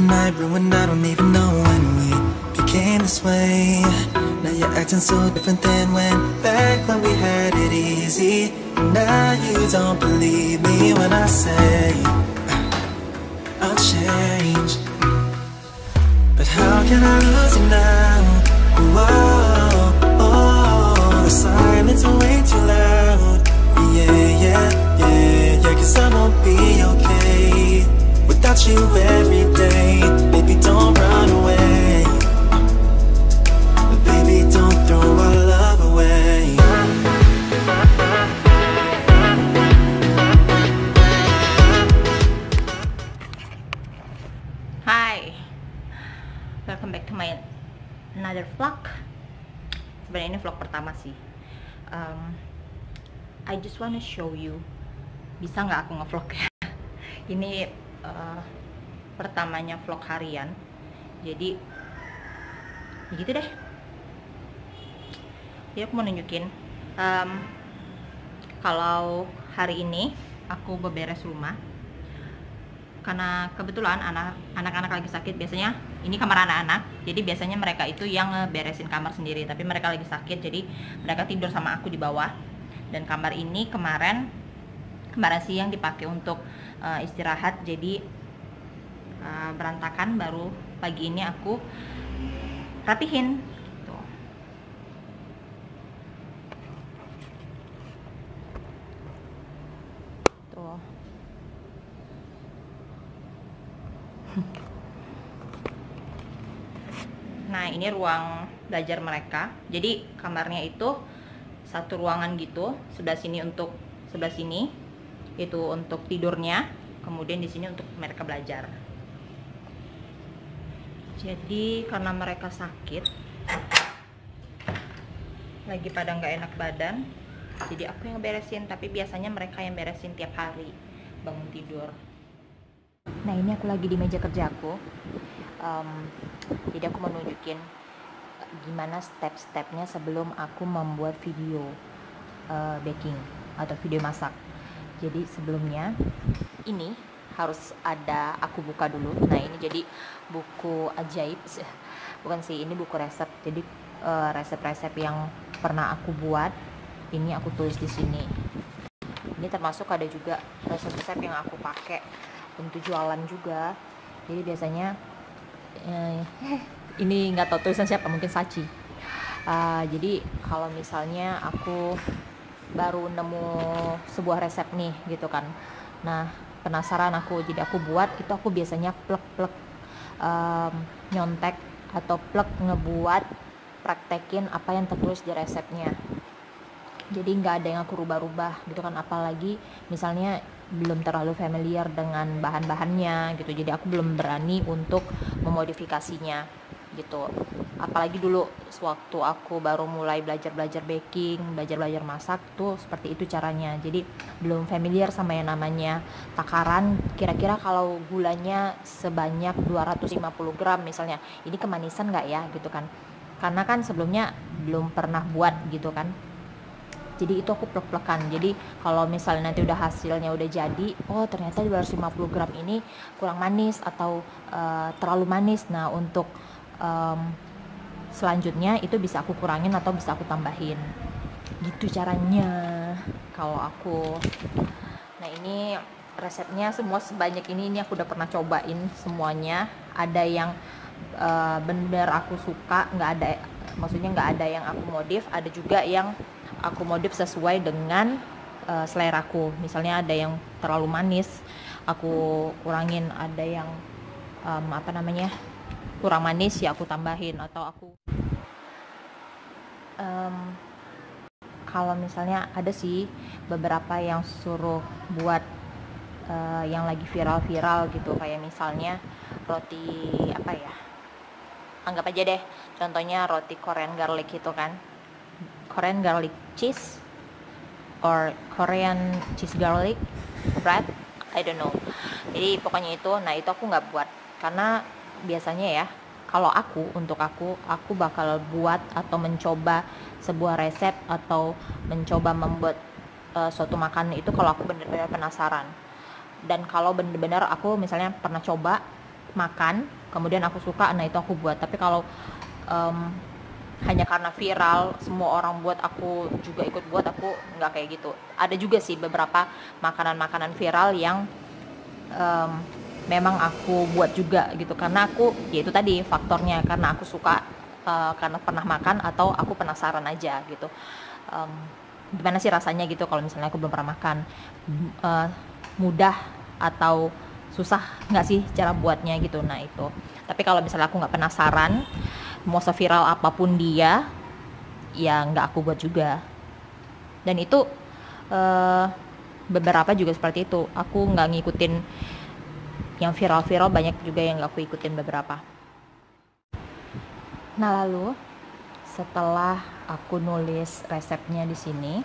night ruined, I don't even know when we became this way. Now you're acting so different than back when we had it easy. And now you don't believe me when I say I'll change. But how can I lose you now? Whoa, the silence are way too loud. Yeah, 'cause I won't be okay without you every day. Baby, don't run away. Baby, don't throw our love away. Hi, welcome back to my another vlog. Sebenarnya ini vlog pertama sih. I just wanna show you, bisa nggak aku ngevlog ya? Ini pertamanya vlog harian, jadi begitu deh. Jadi aku mau nunjukin kalau hari ini aku beberes rumah karena kebetulan anak-anak lagi sakit. Biasanya ini kamar anak-anak, jadi biasanya mereka itu yang beresin kamar sendiri, tapi mereka lagi sakit jadi mereka tidur sama aku di bawah. Dan kamar ini kemarin siang dipakai untuk istirahat, jadi berantakan. Baru pagi ini aku rapihin tuh. Tuh. Nah, ini ruang belajar mereka. Jadi kamarnya itu satu ruangan gitu, sebelah sini itu untuk tidurnya, kemudian di sini untuk mereka belajar. Jadi karena mereka sakit, lagi pada nggak enak badan, jadi aku yang beresin. Tapi biasanya mereka yang beresin tiap hari bangun tidur. Nah, ini aku lagi di meja kerjaku. Jadi aku mau nunjukin gimana step-stepnya sebelum aku membuat video baking atau video masak. Jadi sebelumnya ini harus ada, aku buka dulu. Nah, ini jadi buku ajaib, bukan sih, ini buku resep. Jadi resep-resep yang pernah aku buat ini aku tulis di sini. Ini termasuk ada juga resep-resep yang aku pakai untuk jualan juga. Jadi biasanya ini nggak tahu tulisan siapa, mungkin Sachi. Jadi kalau misalnya aku baru nemu sebuah resep nih gitu kan, nah penasaran aku, jadi aku buat itu. Aku biasanya plek nyontek atau plek ngebuat, praktekin apa yang tertulis di resepnya. Jadi nggak ada yang aku rubah-rubah gitu kan, apalagi misalnya belum terlalu familiar dengan bahan-bahannya gitu, jadi aku belum berani untuk memodifikasinya gitu. Apalagi dulu sewaktu aku baru mulai belajar baking, belajar masak tuh seperti itu caranya. Jadi belum familiar sama yang namanya takaran, kira-kira kalau gulanya sebanyak 250 gram misalnya, ini kemanisan nggak ya gitu kan, karena kan sebelumnya belum pernah buat gitu kan. Jadi itu aku plek-plekan. Jadi kalau misalnya nanti udah hasilnya udah jadi, oh ternyata 250 gram ini kurang manis atau terlalu manis. Nah, untuk selanjutnya itu bisa aku kurangin atau bisa aku tambahin. Gitu caranya kalau aku. Nah, ini resepnya semua sebanyak ini aku udah pernah cobain semuanya. Ada yang benar aku suka, maksudnya nggak ada yang aku modif. Ada juga yang aku modif sesuai dengan seleraku. Misalnya ada yang terlalu manis, aku kurangin. Ada yang kurang manis, ya aku tambahin. Atau aku kalau misalnya ada sih beberapa yang suruh buat yang lagi viral gitu, kayak misalnya roti anggap aja deh contohnya roti Korean garlic itu kan, Korean garlic cheese or Korean cheese garlic bread, I don't know. Jadi pokoknya itu, nah itu aku nggak buat, karena biasanya ya kalau untuk aku bakal buat atau mencoba sebuah resep atau mencoba membuat suatu makanan itu kalau aku benar-benar penasaran. Dan kalau benar-benar aku misalnya pernah coba makan kemudian aku suka, nah itu aku buat. Tapi kalau hanya karena viral semua orang buat aku juga ikut buat, aku nggak kayak gitu. Ada juga sih beberapa makanan-makanan viral yang memang aku buat juga gitu, karena aku yaitu tadi faktornya karena aku suka, karena pernah makan atau aku penasaran aja gitu, gimana sih rasanya gitu kalau misalnya aku belum pernah makan. Mudah atau susah nggak sih cara buatnya gitu, nah itu. Tapi kalau misalnya aku nggak penasaran, mau seviral apapun dia, ya nggak aku buat juga. Dan itu beberapa juga seperti itu, aku nggak ngikutin yang viral-viral, banyak juga yang nggak aku ikutin beberapa. Nah lalu setelah aku nulis resepnya di sini,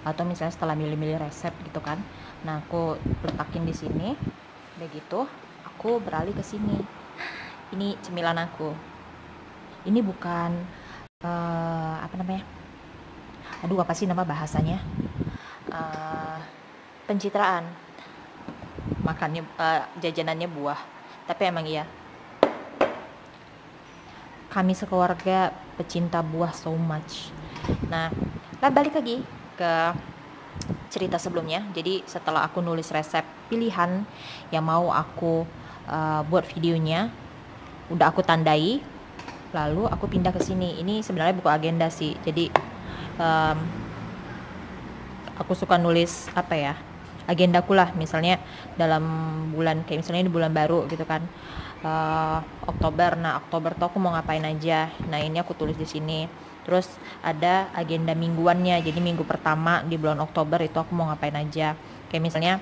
atau misalnya setelah milih-milih resep gitu kan, nah aku letakin di sini, udah gitu aku beralih ke sini. Ini cemilan aku. Ini bukan apa namanya? Aduh, apa sih nama bahasanya? Pencitraan. Makannya jajanannya buah. Tapi emang iya. Kami sekeluarga pecinta buah so much. Nah, balik lagi ke cerita sebelumnya. Jadi setelah aku nulis resep pilihan yang mau aku buat videonya, udah aku tandai, lalu aku pindah ke sini. Ini sebenarnya buku agenda sih. Jadi aku suka nulis apa ya, agendaku lah. Misalnya dalam bulan, kayak misalnya di bulan baru gitu kan, Oktober. Nah Oktober tuh aku mau ngapain aja. Nah ini aku tulis di sini. Terus ada agenda mingguannya. Jadi minggu pertama di bulan Oktober itu aku mau ngapain aja. Kayak misalnya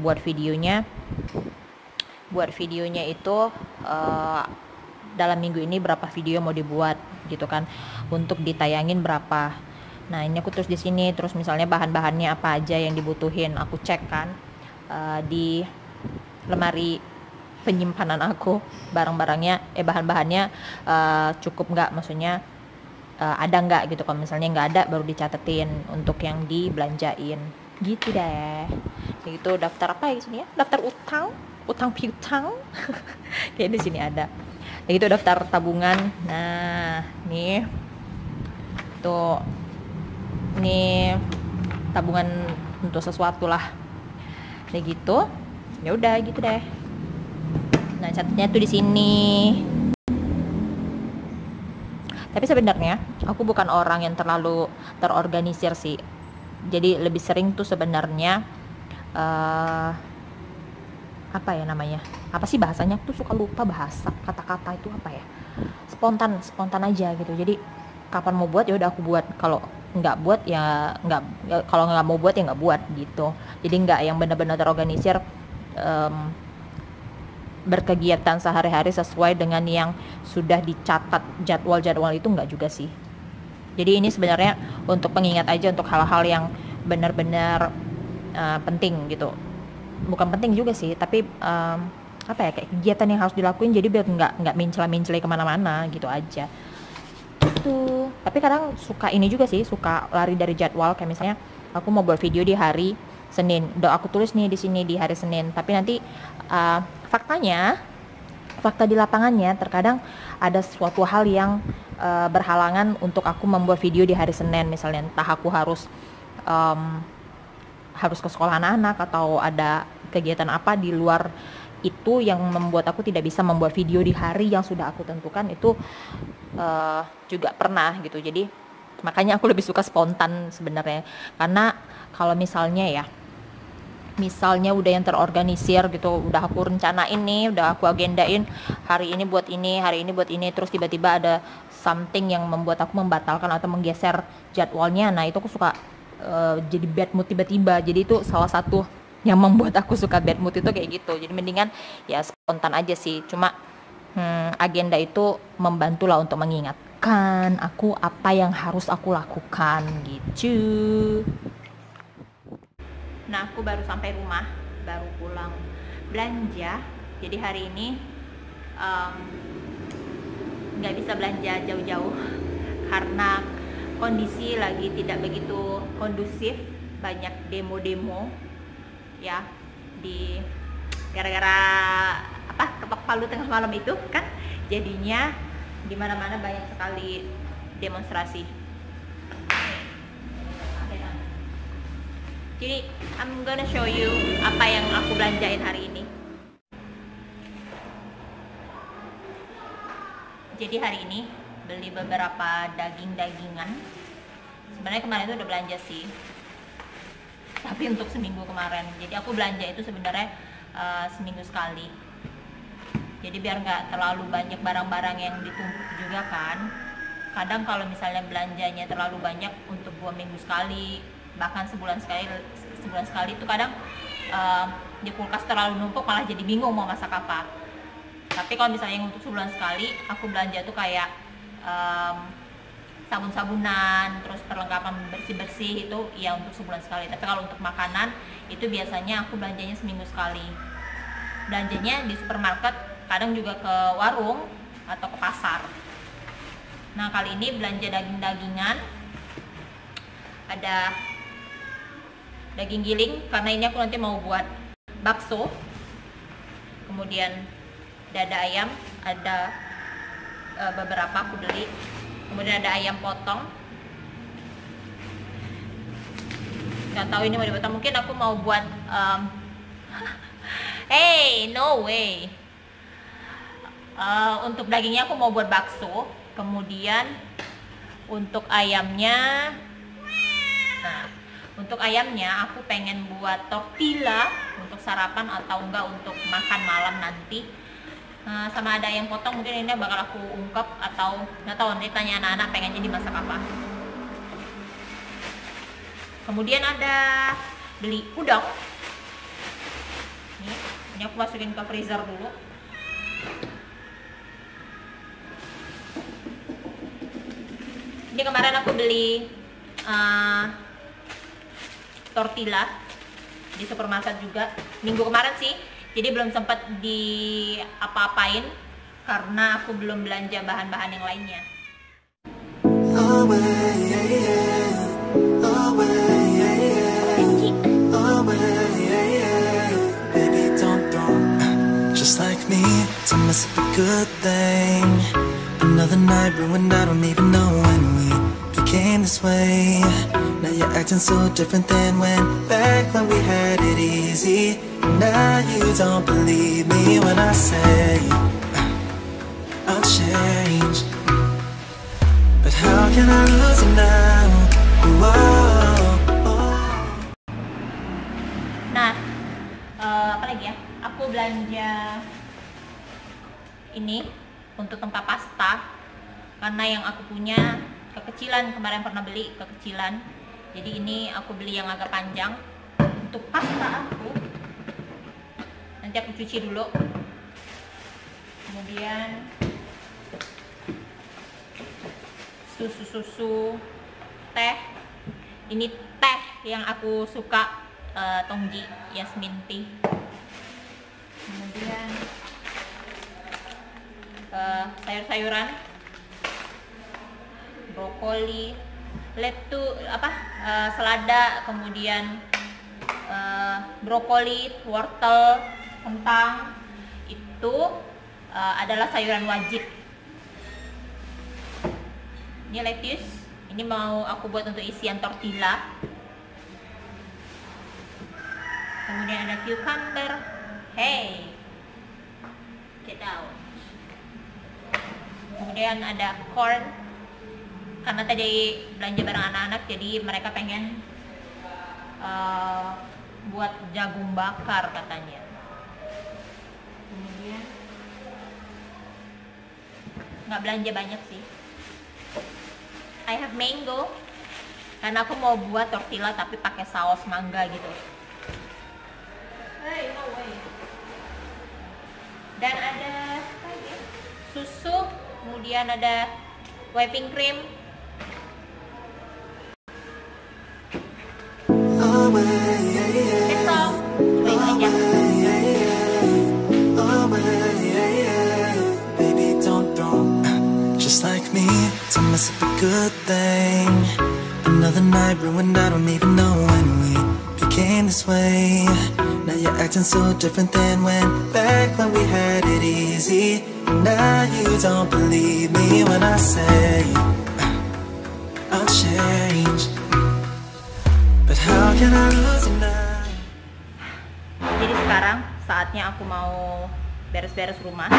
buat videonya itu dalam minggu ini berapa video mau dibuat gitu kan, untuk ditayangin berapa. Nah ini aku tulis di sini. Terus misalnya bahan-bahannya apa aja yang dibutuhin, aku cek kan di lemari penyimpanan aku, barang-barangnya bahan-bahannya cukup nggak, maksudnya ada nggak gitu. Kalau misalnya nggak ada baru dicatetin untuk yang dibelanjain gitu deh. Itu daftar apa ya sini ya, daftar utang piutang kayak di sini ada. Itu daftar tabungan. Nah nih tuh, ini tabungan untuk sesuatu lah kayak gitu. Ya udah gitu deh. Nah catatnya tuh di sini. Tapi sebenarnya aku bukan orang yang terlalu terorganisir sih. Jadi lebih sering tuh sebenarnya apa ya namanya? Apa sih bahasanya? Aku tuh suka lupa bahasa kata-kata itu apa ya? Spontan aja gitu. Jadi kapan mau buat ya udah aku buat. Kalau nggak buat ya nggak. Kalau nggak mau buat ya nggak buat gitu. Jadi nggak yang benar-benar terorganisir. Berkegiatan sehari-hari sesuai dengan yang sudah dicatat jadwal itu enggak juga sih. Jadi ini sebenarnya untuk pengingat aja, untuk hal-hal yang benar-benar penting gitu. Bukan penting juga sih, tapi apa ya, kayak kegiatan yang harus dilakuin, jadi biar nggak mencela-mencela kemana-mana gitu aja. Gitu. Tapi kadang suka ini juga sih, suka lari dari jadwal. Kayak misalnya aku mau buat video di hari Senin, udah aku tulis nih di sini di hari Senin, tapi nanti fakta di lapangannya terkadang ada suatu hal yang berhalangan untuk aku membuat video di hari Senin. Misalnya entah aku harus ke sekolah anak-anak, atau ada kegiatan apa di luar itu yang membuat aku tidak bisa membuat video di hari yang sudah aku tentukan. Itu juga pernah gitu. Jadi makanya aku lebih suka spontan sebenarnya, karena kalau misalnya udah yang terorganisir gitu, udah aku rencanain nih, udah aku agendain hari ini buat ini, terus tiba-tiba ada something yang membuat aku membatalkan atau menggeser jadwalnya. Nah itu aku suka jadi bad mood tiba-tiba. Jadi itu salah satu yang membuat aku suka bad mood itu kayak gitu. Jadi mendingan ya spontan aja sih. Cuma agenda itu membantulah untuk mengingatkan aku apa yang harus aku lakukan gitu. Nah aku baru sampai rumah, baru pulang belanja. Jadi hari ini nggak bisa belanja jauh-jauh karena kondisi lagi tidak begitu kondusif, banyak demo-demo ya, di gara-gara ketok Palu tengah malam itu kan, jadinya di mana-mana banyak sekali demonstrasi. Jadi I'm gonna show you apa yang aku belanjain hari ini. Jadi hari ini beli beberapa daging-dagingan. Sebenarnya kemarin itu udah belanja sih, tapi untuk seminggu kemarin. Jadi aku belanja itu sebenarnya seminggu sekali. Jadi biar nggak terlalu banyak barang-barang yang ditumpuk juga kan. Kadang kalau misalnya belanjanya terlalu banyak untuk 2 minggu sekali, bahkan sebulan sekali itu kadang di kulkas terlalu numpuk, malah jadi bingung mau masak apa. Tapi kalau misalnya yang untuk sebulan sekali, aku belanja tuh kayak sabun-sabunan, terus perlengkapan bersih-bersih itu ya untuk sebulan sekali. Tapi kalau untuk makanan itu biasanya aku belanjanya seminggu sekali. Belanjanya di supermarket, kadang juga ke warung atau ke pasar. Nah kali ini belanja daging-dagingan. Ada daging giling, karena ini aku nanti mau buat bakso. Kemudian dada ayam, ada beberapa aku beli. Kemudian ada ayam potong. Gak tahu ini mau dipotong, mungkin aku mau buat hey, no way. Untuk dagingnya aku mau buat bakso. Kemudian untuk ayamnya, nah untuk ayamnya aku pengen buat tortilla untuk sarapan atau enggak untuk makan malam nanti. Sama ada ayam potong, mungkin ini bakal aku ungkap atau nggak tahu, nanti tanya anak-anak pengennya dimasak apa. Kemudian ada beli udang. Ini aku masukin ke freezer dulu. Ini kemarin aku beli tortilla di supermarket juga minggu kemarin sih, jadi belum sempat di apa-apain karena aku belum belanja bahan-bahan yang lainnya. Just like me, to mess up a good thing. Another night ruined, I don't even know when we became this way. Now you're acting so different than back when we had it easy. Now you don't believe me when I say I'll change. But how can I lose you now? Nah, apa lagi ya? Aku belanja ini untuk tempat pasta, karena yang aku punya kekecilan, kemarin pernah beli kekecilan. Jadi ini aku beli yang agak panjang untuk pasta aku. Nanti aku cuci dulu. Kemudian susu teh. Ini teh yang aku suka, Tongji Yasmin Tea. Kemudian sayur-sayuran, brokoli, selada, kemudian brokoli, wortel, kentang, itu adalah sayuran wajib. Ini lettuce, ini mau aku buat untuk isian tortilla. Kemudian ada cucumber, hey, get out. Kemudian ada corn, karena tadi belanja bareng anak-anak, jadi mereka pengen buat jagung bakar katanya. Kemudian nggak belanja banyak sih. I have mango, karena aku mau buat tortilla tapi pakai saus mangga gitu. Hey, no way. Dan ada susu, kemudian ada whipping cream. That's all. Cobain aja. Baby, don't just like me, to mess up a good thing. Another night ruined, I don't even know when we became this way. Now you're acting so different than back when we had it easy. easy. Now you don't believe me when I say I'll change. But how can I lose you now? Jadi sekarang saatnya aku mau beres-beres rumah.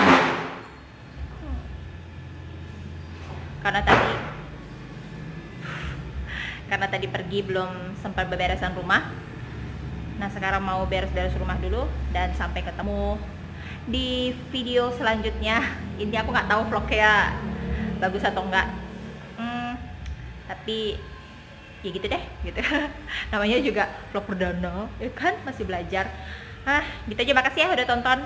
Karena tadi pergi belum sempat beberesan rumah. Nah sekarang mau beres-beres rumah dulu dan sampai ketemu di video selanjutnya. Ini aku nggak tahu vlognya bagus atau enggak, tapi ya gitu deh gitu. Namanya juga vlog perdana ya kan, masih belajar. Gitu aja, makasih ya udah tonton.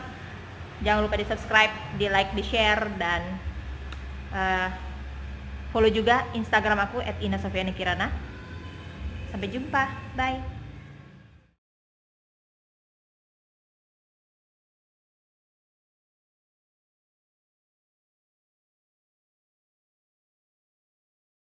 Jangan lupa di subscribe, di like, di share, dan follow juga Instagram aku @inasofianikirana. Sampai jumpa, bye.